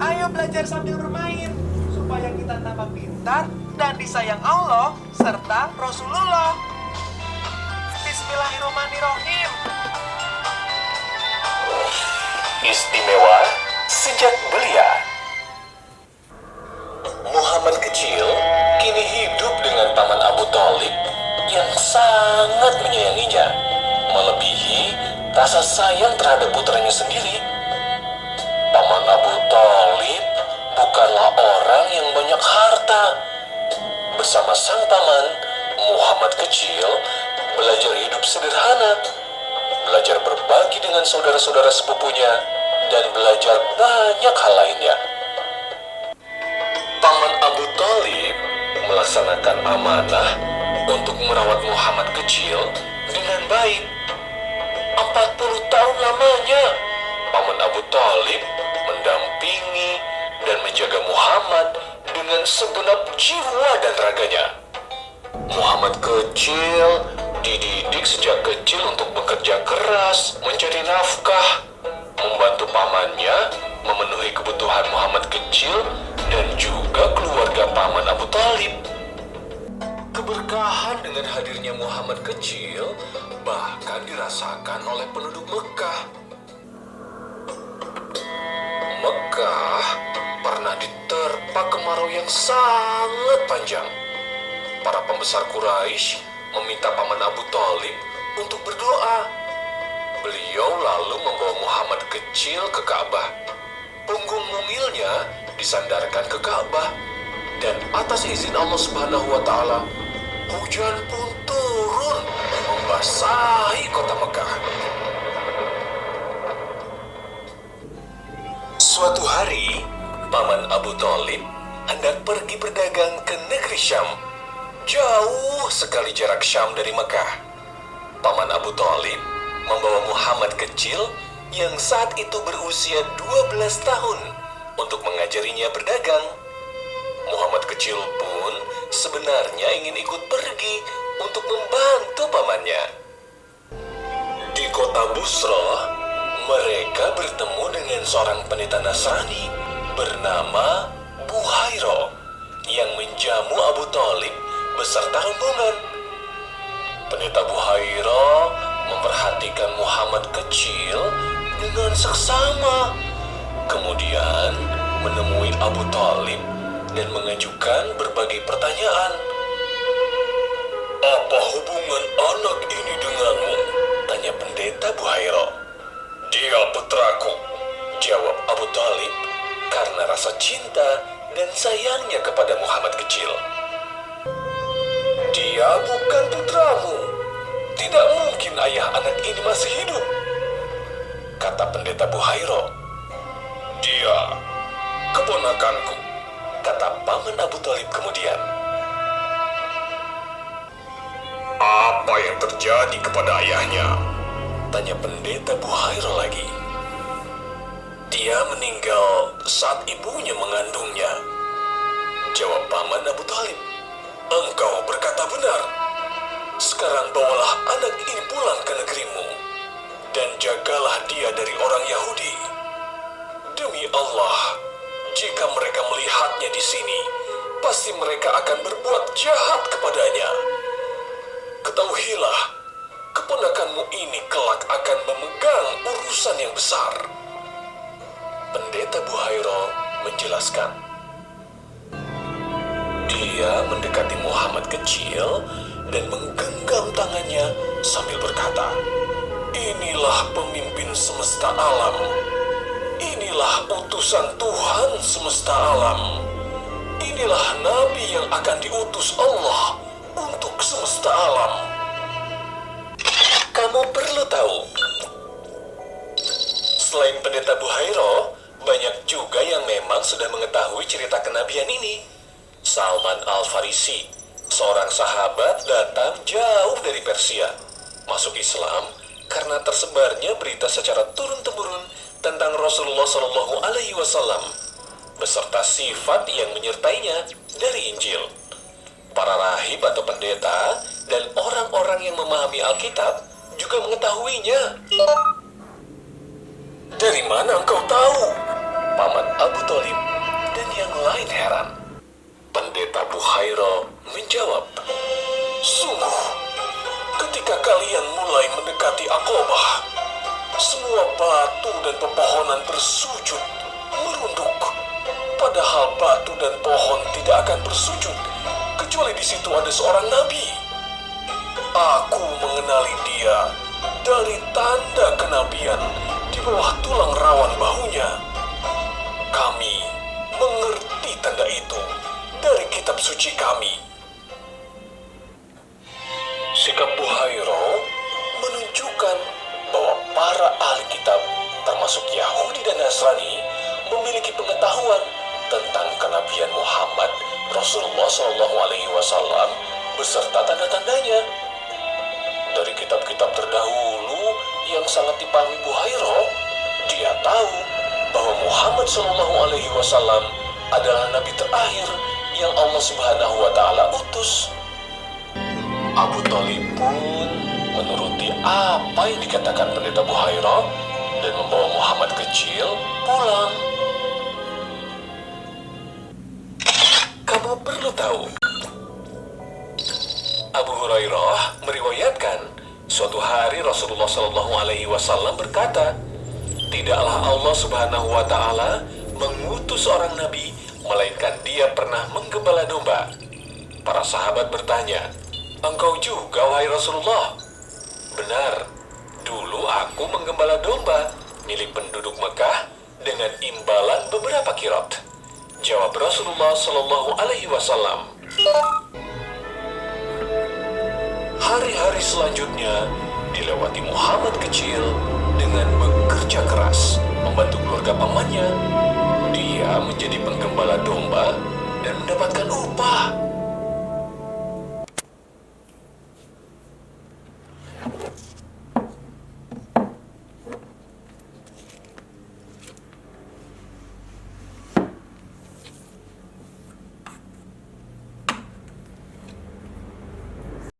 Ayo belajar sambil bermain, supaya kita tambah pintar dan disayang Allah serta Rasulullah. Bismillahirrahmanirrahim. Istimewa sejak belia. Muhammad kecil kini hidup dengan Paman Abu Thalib yang sangat menyayanginya, melebihi rasa sayang terhadap putranya sendiri. Paman Abu Thalib bukanlah orang yang banyak harta. Bersama sang paman, Muhammad kecil belajar hidup sederhana, belajar berbagi dengan saudara-saudara sepupunya, dan belajar banyak hal lainnya. Paman Abu Thalib melaksanakan amanah untuk merawat Muhammad kecil dengan baik. 40 tahun lamanya, Paman Abu Thalib mendampingi dan menjaga Muhammad dengan segenap jiwa dan raganya. Muhammad kecil dididik sejak kecil untuk bekerja keras, mencari nafkah, membantu pamannya memenuhi kebutuhan Muhammad kecil dan juga keluarga Paman Abu Thalib. Keberkahan dengan hadirnya Muhammad kecil bahkan dirasakan oleh penduduk Mekah. Mekah pernah diterpa kemarau yang sangat panjang. Para pembesar Quraisy meminta Paman Abu Thalib untuk berdoa. Beliau lalu membawa Muhammad kecil ke Ka'bah. Punggung mungilnya disandarkan ke Ka'bah, dan atas izin Allah Subhanahu wa Ta'ala, hujan pun turun membasahi kota Mekah. Suatu hari, Paman Abu Thalib hendak pergi berdagang ke negeri Syam. Jauh sekali jarak Syam dari Mekah. Paman Abu Thalib membawa Muhammad kecil yang saat itu berusia 12 tahun untuk mengajarinya berdagang. Muhammad kecil pun sebenarnya ingin ikut pergi untuk membantu pamannya. Di kota Busra, mereka bertemu dengan seorang pendeta Nasrani bernama Buhairo yang menjamu Abu Thalib beserta rombongan. Pendeta Buhairo memperhatikan Muhammad kecil dengan seksama, kemudian menemui Abu Thalib dan mengajukan berbagai pertanyaan. "Apa hubungan anak ini denganmu?" tanya pendeta Buhairo. "Dia putraku," jawab Abu Thalib karena rasa cinta dan sayangnya kepada Muhammad kecil. "Dia bukan putramu. Tidak mungkin ayah anak ini masih hidup," kata pendeta Buhairo. "Dia keponakanku," kata Paman Abu Thalib kemudian. "Apa yang terjadi kepada ayahnya?" tanya pendeta Buhairo lagi. "Dia meninggal saat ibunya mengandungnya," jawab Paman Abu Thalib. "Engkau berkata benar. Sekarang bawalah anak ini pulang ke negerimu dan jagalah dia dari orang Yahudi. Demi Allah, jika mereka melihatnya di sini, pasti mereka akan berbuat jahat kepadanya. Ketahuilah, keponakanmu ini kelak akan memegang urusan yang besar." Pendeta Buhairo menjelaskan. Dia mendekati Muhammad kecil dan menggenggam tangannya sambil berkata, "Inilah pemimpin semesta alam. Inilah utusan Tuhan semesta alam. Inilah nabi yang akan diutus Allah untuk semesta alam. Kamu perlu tahu, selain pendeta Buhairo, banyak juga yang memang sudah mengetahui cerita kenabian ini. Salman Al-Farisi, seorang sahabat, datang jauh dari Persia, masuk Islam karena tersebarnya berita secara turun-temurun tentang Rasulullah Shallallahu Alaihi Wasallam beserta sifat yang menyertainya dari Injil. Para rahib atau pendeta dan orang-orang yang memahami Alkitab juga mengetahuinya. "Dari mana engkau tahu?" Paman Abu Thalib batu dan pepohonan bersujud, merunduk. Padahal batu dan pohon tidak akan bersujud, kecuali di situ ada seorang nabi. Aku mengenali dia dari tanda kenabian di bawah tulang rawan bahunya. Kami mengerti tanda itu dari kitab suci kami. Sikap Buhairo menunjukkan bahwa para ahli kitab, termasuk Yahudi dan Nasrani, memiliki pengetahuan tentang kenabian Muhammad Rasulullah SAW beserta tanda-tandanya. Dari kitab-kitab terdahulu yang sangat dipahami Buhairo, dia tahu bahwa Muhammad SAW adalah nabi terakhir yang Allah Subhanahu wa Ta'ala utus. Abu Thalib pun menuruti apa yang dikatakan pendeta Buhairo dan membawa Muhammad kecil pulang. Kamu perlu tahu, Abu Hurairah meriwayatkan suatu hari Rasulullah SAW berkata, tidaklah Allah Subhanahu wa Ta'ala mengutus seorang nabi melainkan dia pernah menggembala domba. Para sahabat bertanya, engkau juga wahai Rasulullah? Benar, dulu aku menggembala domba milik penduduk Mekah dengan imbalan beberapa kirot, jawab Rasulullah SAW. Hari-hari selanjutnya dilewati Muhammad kecil dengan bekerja keras membantu keluarga pamannya. Dia menjadi penggembala domba dan mendapatkan upah.